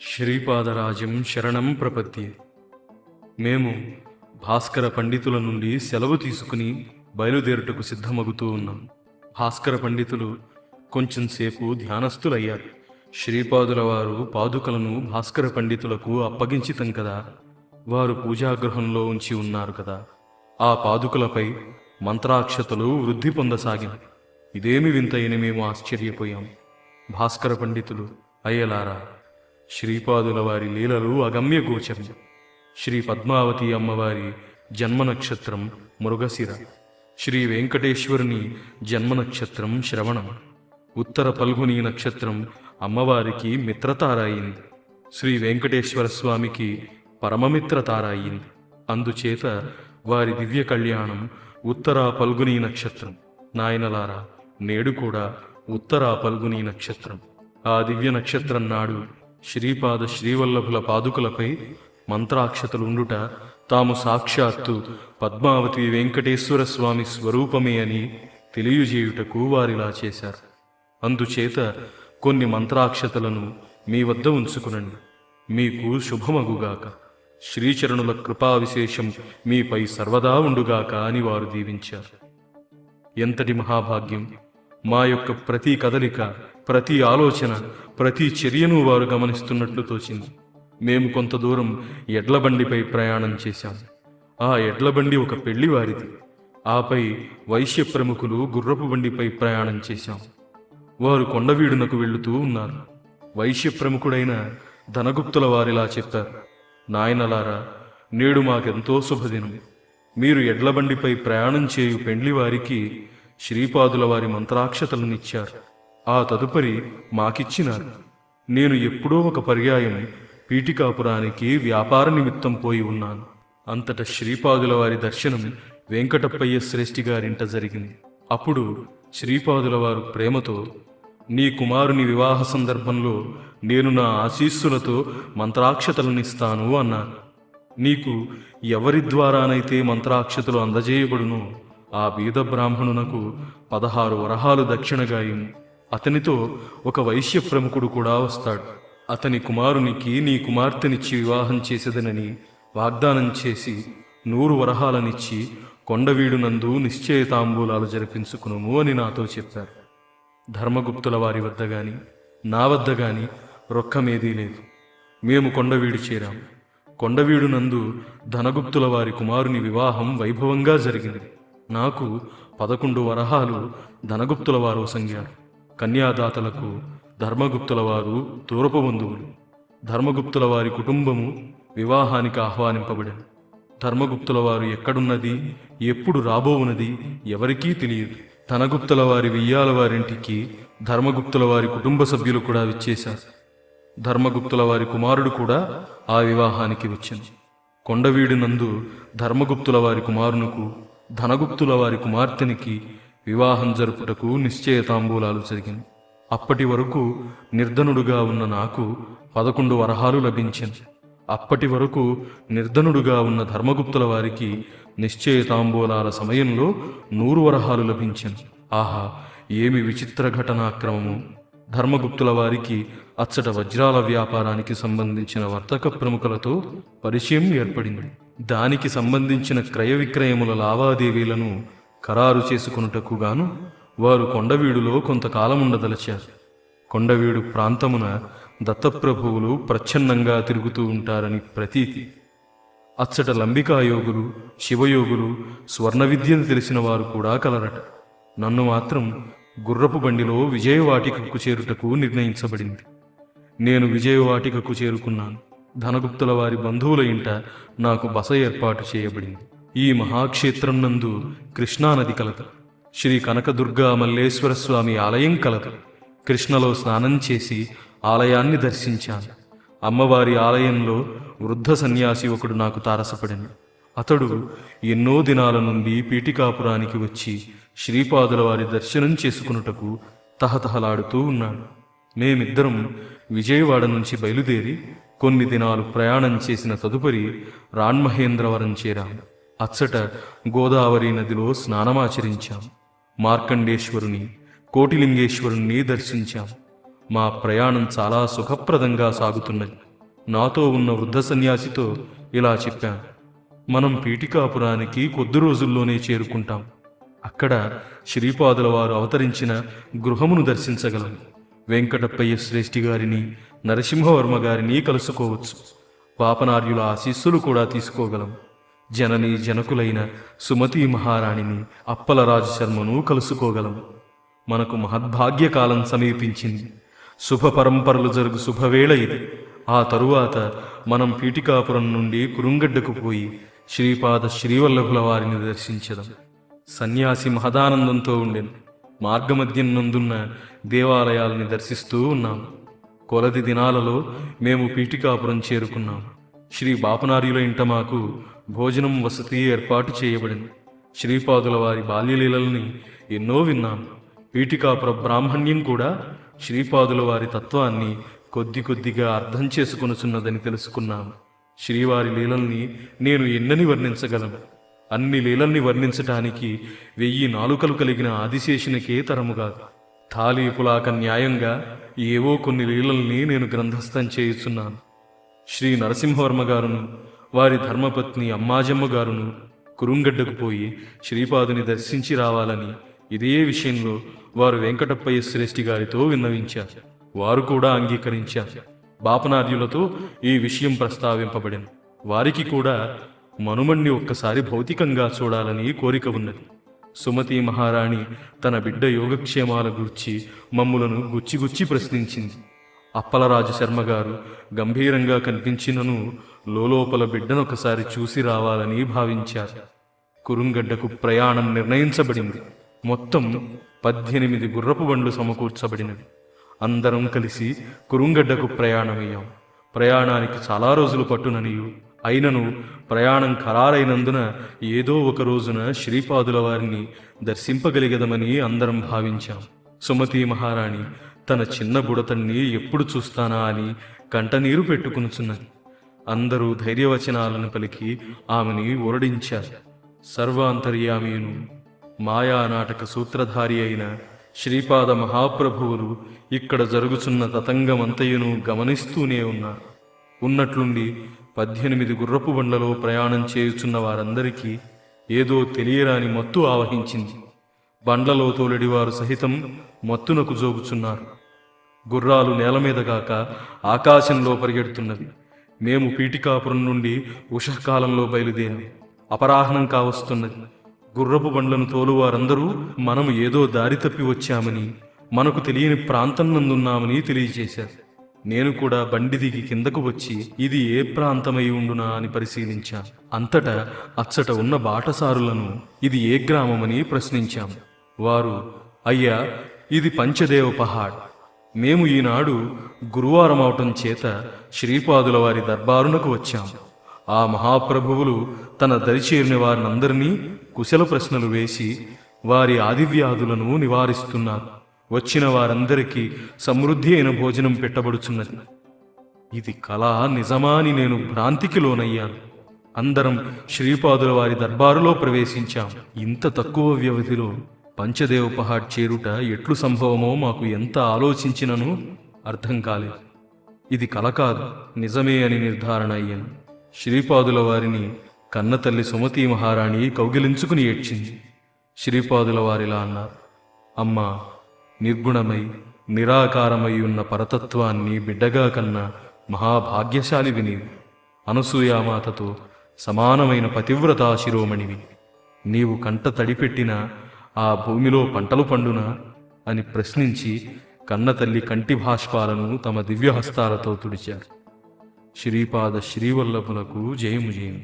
శ్రీపాదరాజం శరణం ప్రపద్యే. మేము భాస్కర పండితుల నుండి సెలవు తీసుకుని బయలుదేరుటకు సిద్ధమగుతూ ఉన్నాం. భాస్కర పండితులు కొంచెం సేపు ధ్యానస్థులయ్యారు. శ్రీపాదుల వారు పాదుకలను భాస్కర పండితులకు అప్పగించితం కదా, వారు పూజాగృహంలో ఉంచి ఉన్నారు కదా. ఆ పాదుకలపై మంత్రాక్షతలు వృద్ధి పొందసాగాం. ఇదేమి వింతయని మేము ఆశ్చర్యపోయాం. భాస్కర పండితులు, అయ్యలారా, శ్రీపాదుల వారి లీలలు అగమ్య గోచరం. శ్రీ పద్మావతి అమ్మవారి జన్మ నక్షత్రం మృగశిర, శ్రీ వెంకటేశ్వరుని జన్మ నక్షత్రం శ్రవణం, ఉత్తర పల్గుని నక్షత్రం అమ్మవారికి మిత్రతార అయింది. శ్రీ వెంకటేశ్వర స్వామికి పరమమిత్రతార అయింది. అందుచేత వారి దివ్య కళ్యాణం ఉత్తరా పల్గుని నక్షత్రం. నాయనలారా, నేడు కూడా ఉత్తరా పల్గుని నక్షత్రం. ఆ దివ్య నక్షత్రం నాడు శ్రీపాద శ్రీవల్లభుల పాదుకలపై మంత్రాక్షతలుండుట తాము సాక్షాత్తు పద్మావతి వెంకటేశ్వర స్వామి స్వరూపమే అని తెలియజేయుటకు వారిలా చేశారు. అందుచేత కొన్ని మంత్రాక్షతలను మీ వద్ద ఉంచుకునండి, మీకు శుభమగుగాక. శ్రీచరణుల కృపా విశేషం మీపై సర్వదా ఉండుగాక అని వారు దీవించారు. ఎంతటి మహాభాగ్యం! మా యొక్క ప్రతి కదలిక, ప్రతి ఆలోచన, ప్రతి చర్యను వారు గమనిస్తున్నట్లు తోచింది. మేము కొంత దూరం ఎడ్లబండిపై ప్రయాణం చేశాం. ఆ ఎడ్లబండి ఒక పెళ్లివారిది. ఆపై వైశ్య ప్రముఖులు గుర్రపు బండిపై ప్రయాణం చేశాం. వారు కొండవీడునకు వెళుతూ ఉన్నారు. వైశ్య ప్రముఖుడైన ధనగుప్తుల వారిలా చెప్పారు, నాయనలారా, నేడు మాకెంతో శుభదినం. మీరు ఎడ్లబండిపై ప్రయాణం చేయు పెండ్లివారికి శ్రీపాదుల వారి మంత్రాక్షతలనిచ్చారు. ఆ తదుపరి మాకిచ్చినారు. నేను ఎప్పుడో ఒక పర్యాయం పీఠికాపురానికి వ్యాపార నిమిత్తం పోయి ఉన్నాను. అంతటా శ్రీపాదుల వారి దర్శనం వెంకటప్పయ్య శ్రేష్ఠి గారింట జరిగింది. అప్పుడు శ్రీపాదుల వారు ప్రేమతో, నీ కుమారుని వివాహ సందర్భంలో నేను నా ఆశీస్సులతో మంత్రాక్షతలనిస్తాను అన్నారు. నీకు ఎవరి ద్వారానైతే మంత్రాక్షతలు అందజేయబడునో ఆ బీద బ్రాహ్మణునకు 16 వరహాలు దక్షిణగా ఇమ్ము. అతనితో ఒక వైశ్య ప్రముఖుడు కూడా వస్తాడు. అతని కుమారునికి నీ కుమార్తెనిచ్చి వివాహం చేసేదనని వాగ్దానం చేసి 100 వరహాలనిచ్చి కొండవీడునందు నిశ్చయతాంబూలాలు జరిపించుకును అని నాతో చెప్పారు. ధర్మగుప్తుల వారి వద్ద గాని నా వద్ద గాని రొక్కమేదీ లేదు. మేము కొండవీడు చేరాం. కొండవీడునందు ధనగుప్తుల వారి కుమారుని వివాహం వైభవంగా జరిగింది. నాకు 11 వరహాలు ధనగుప్తుల వారు సంగారు. కన్యాదాతలకు ధర్మగుప్తుల వారు తూరపు బంధువులు. ధర్మగుప్తుల వారి కుటుంబము వివాహానికి ఆహ్వానింపబడింది. ధర్మగుప్తుల వారు ఎక్కడున్నది, ఎప్పుడు రాబోవున్నది ఎవరికీ తెలియదు. ధనగుప్తుల వారి వియ్యాల వారింటికి ధర్మగుప్తుల వారి కుటుంబ సభ్యులు కూడా విచ్చేశారు. ధర్మగుప్తుల వారి కుమారుడు కూడా ఆ వివాహానికి వచ్చింది. కొండవీడినందు ధర్మగుప్తుల వారి కుమారునికి ధనగుప్తుల వారి కుమార్తెనికి వివాహం జరుపుటకు నిశ్చయతాంబూలాలు జరిగింది. అప్పటి వరకు నిర్ధనుడుగా ఉన్న నాకు 11 వరహాలు లభించింది. అప్పటి వరకు నిర్ధనుడుగా ఉన్న ధర్మగుప్తుల వారికి నిశ్చయతాంబూలాల సమయంలో 100 వరహాలు లభించింది. ఆహా, ఏమి విచిత్ర ఘటనాక్రమము! ధర్మగుప్తుల వారికి అచ్చట వజ్రాల వ్యాపారానికి సంబంధించిన వర్తక ప్రముఖులతో పరిచయం ఏర్పడింది. దానికి సంబంధించిన క్రయ విక్రయముల లావాదేవీలను ఖరారు చేసుకొనుటకు గాను వారు కొండవీడులో కొంతకాలం ఉండదలచారు. కొండవీడు ప్రాంతమున దత్తప్రభువులు ప్రచ్ఛన్నంగా తిరుగుతూ ఉంటారని ప్రతీతి. అచ్చట లంబికాయోగులు, శివయోగులు, స్వర్ణ విద్యను తెలిసిన వారు కూడా కలరట. నన్ను మాత్రం గుర్రపు బండిలో విజయవాటికకు చేరుటకు నిర్ణయించబడింది. నేను విజయవాటికకు చేరుకున్నాను. ధనగుప్తుల వారి బంధువుల ఇంట నాకు బస ఏర్పాటు చేయబడింది. ఈ మహాక్షేత్రం నందు కృష్ణానది కలదు. శ్రీ కనకదుర్గా మల్లేశ్వర స్వామి ఆలయం కలదు. కృష్ణలో స్నానం చేసి ఆలయాన్ని దర్శించాను. అమ్మవారి ఆలయంలో వృద్ధ సన్యాసి ఒకడు నాకు తారసపడింది. అతడు ఎన్నో దినాల నుండి పీఠికాపురానికి వచ్చి శ్రీపాదుల వారి దర్శనం చేసుకున్నటకు తహతహలాడుతూ ఉన్నాడు. మేమిద్దరం విజయవాడ నుంచి బయలుదేరి కొన్ని దినాలు ప్రయాణం చేసిన తదుపరి రాణ్మహేంద్రవరం చేరాము. అచ్చట గోదావరి నదిలో స్నానమాచరించాం. మార్కండేశ్వరుని, కోటిలింగేశ్వరుణ్ణి దర్శించాం. మా ప్రయాణం చాలా సుఖప్రదంగా సాగుతున్నది. నాతో ఉన్న వృద్ధ సన్యాసితో ఇలా చెప్పాను. మనం పీఠికాపురానికి కొద్ది రోజుల్లోనే చేరుకుంటాం. అక్కడ శ్రీపాదుల వారు అవతరించిన గృహమును దర్శించగలం. వెంకటప్పయ్య శ్రేష్ఠి గారిని, నరసింహవర్మ గారిని కలుసుకోవచ్చు. పాపనార్యుల ఆశీస్సులు కూడా తీసుకోగలం. జనని జనకులైన సుమతీ మహారాణిని, అప్పలరాజు శర్మను కలుసుకోగలం. మనకు మహద్భాగ్యకాలం సమీపించింది. శుభ పరంపరలు జరుగు శుభవేళ ఇది. ఆ తరువాత మనం పీఠికాపురం నుండి కురుంగడ్డకు పోయి శ్రీపాద శ్రీవల్లభుల వారిని దర్శించడం. సన్యాసి మహదానందంతో ఉండెను. మార్గమధ్యం నందున్న దేవాలయాలని దర్శిస్తూ ఉన్నాం. కొలది దినాలలో మేము పీఠికాపురం చేరుకున్నాం. శ్రీ బాపనార్యుల ఇంట మాకు భోజనం, వసతి ఏర్పాటు చేయబడింది. శ్రీపాదుల వారి బాల్యలీలల్ని ఎన్నో విన్నాం. పీఠికాపుర బ్రాహ్మణ్యం కూడా శ్రీపాదుల వారి తత్వాన్ని కొద్ది కొద్దిగా అర్థం చేసుకొనుచున్నదని తెలుసుకున్నాము. శ్రీవారి లీలల్ని నేను ఎన్నని వర్ణించగలను. అన్ని లీలల్ని వర్ణించటానికి 1000 నాలుకలు కలిగిన ఆదిశేషునికే తరముగాదు. తాళీపులాక న్యాయంగా ఏవో కొన్ని లీలల్ని నేను గ్రంథస్థం చేయుచున్నాను. శ్రీ నరసింహవర్మ గారును, వారి ధర్మపత్ని అమ్మాజమ్మ గారును కురుంగడ్డకు పోయి శ్రీపాదుని దర్శించి రావాలని ఇదే విషయంలో వారు వెంకటప్పయ్య శ్రేష్ఠి గారితో విన్నవించారు. వారు కూడా అంగీకరించారు. బాపనార్యులతో ఈ విషయం ప్రస్తావింపబడింది. వారికి కూడా మనుమణ్ణి ఒక్కసారి భౌతికంగా చూడాలని కోరిక ఉన్నది. సుమతీ మహారాణి తన బిడ్డ యోగక్షేమాల గూర్చి మమ్ములను గుచ్చిగుచ్చి ప్రశ్నించింది. అప్పలరాజు శర్మగారు గంభీరంగా కనిపించినను లోలోపల బిడ్డనొకసారి చూసి రావాలని భావించారు. కురుంగడ్డకు ప్రయాణం నిర్ణయించబడింది. మొత్తం 18 గుర్రపు బండ్లు సమకూర్చబడినవి. అందరం కలిసి కురుంగడ్డకు ప్రయాణమయ్యాం. ప్రయాణానికి చాలా రోజులు పట్టుననియు, అయినను ప్రయాణం ఖరారైనందున ఏదో ఒక రోజున శ్రీపాదుల వారిని దర్శింపగలిగదమని అందరం భావించాం. సుమతీ మహారాణి తన చిన్న బుడతన్ని ఎప్పుడు చూస్తానా అని కంటనీరు పెట్టుకునుచున్నది. అందరూ ధైర్యవచనాలను పలికి ఆమెని ఊరడించారు. సర్వాంతర్యామియును మాయానాటక సూత్రధారి అయిన శ్రీపాద మహాప్రభువులు ఇక్కడ జరుగుచున్న తతంగమంతయును గమనిస్తూనే ఉన్నారు. ఉన్నట్లుండి 18 గుర్రపు బండ్లలో ప్రయాణం చేయుచున్న వారందరికీ ఏదో తెలియరాని మత్తు ఆవహించింది. బండ్లలో తోలెడివారు సహితం మత్తునకు జోగుచున్నారు. గుర్రాలు నేల మీద కాక ఆకాశంలో పరిగెడుతున్నవి. మేము పీఠికాపురం నుండి ఉషకాలంలో బయలుదేరాం. అపరాహ్నం కావస్తున్నది. గుర్రపు బండ్లను తోలువారందరూ మనము ఏదో దారి తప్పి వచ్చామని, మనకు తెలియని ప్రాంతం నందున్నామని తెలియజేశారు. నేను కూడా బండి దిగి కిందకు వచ్చి ఇది ఏ ప్రాంతమై ఉండునా అని పరిశీలించాను. అంతటా అచ్చట ఉన్న బాటసారులను ఇది ఏ గ్రామమని ప్రశ్నించాం. వారు, అయ్యా, ఇది పంచదేవ పహాడ్. మేము ఈనాడు గురువారం అవటం చేత శ్రీపాదుల వారి దర్బారునకు వచ్చాం. ఆ మహాప్రభువులు తన దరిచేరిన వారినందరినీ కుశల ప్రశ్నలు వేసి వారి ఆదివ్యాధులను నివారిస్తున్నారు. వచ్చిన వారందరికీ సమృద్ధి అయిన భోజనం పెట్టబడుచున్నది. ఇది కళ నిజమా అని నేను భ్రాంతికి లోనయ్యాను. అందరం శ్రీపాదుల వారి దర్బారులో ప్రవేశించాం. ఇంత తక్కువ వ్యవధిలో పంచదేవ పహాడ్ చేరుట ఎట్లు సంభవమో మాకు ఎంత ఆలోచించినను అర్థం కాలేదు. ఇది కల కాదు, నిజమే అని నిర్ధారణ అయ్యాను. శ్రీపాదుల వారిని కన్నతల్లి సుమతీ మహారాణి కౌగిలించుకుని ఏడ్చింది. శ్రీపాదుల వారిలా అన్నారు, అమ్మా, నిర్గుణమై నిరాకారమై ఉన్న పరతత్వాన్ని బిడ్డగా కన్నా మహాభాగ్యశాలివి నీవు. అనసూయామాతతో సమానమైన పతివ్రతా శిరోమణివి. నీవు కంట తడిపెట్టిన ఆ భూమిలో పంటలు పండునా అని ప్రశ్నించి కన్నతల్లి కంటి భాష్పాలను తమ దివ్యహస్తాలతో తుడిచారు. శ్రీపాద శ్రీవల్లభులకు జయము జయము.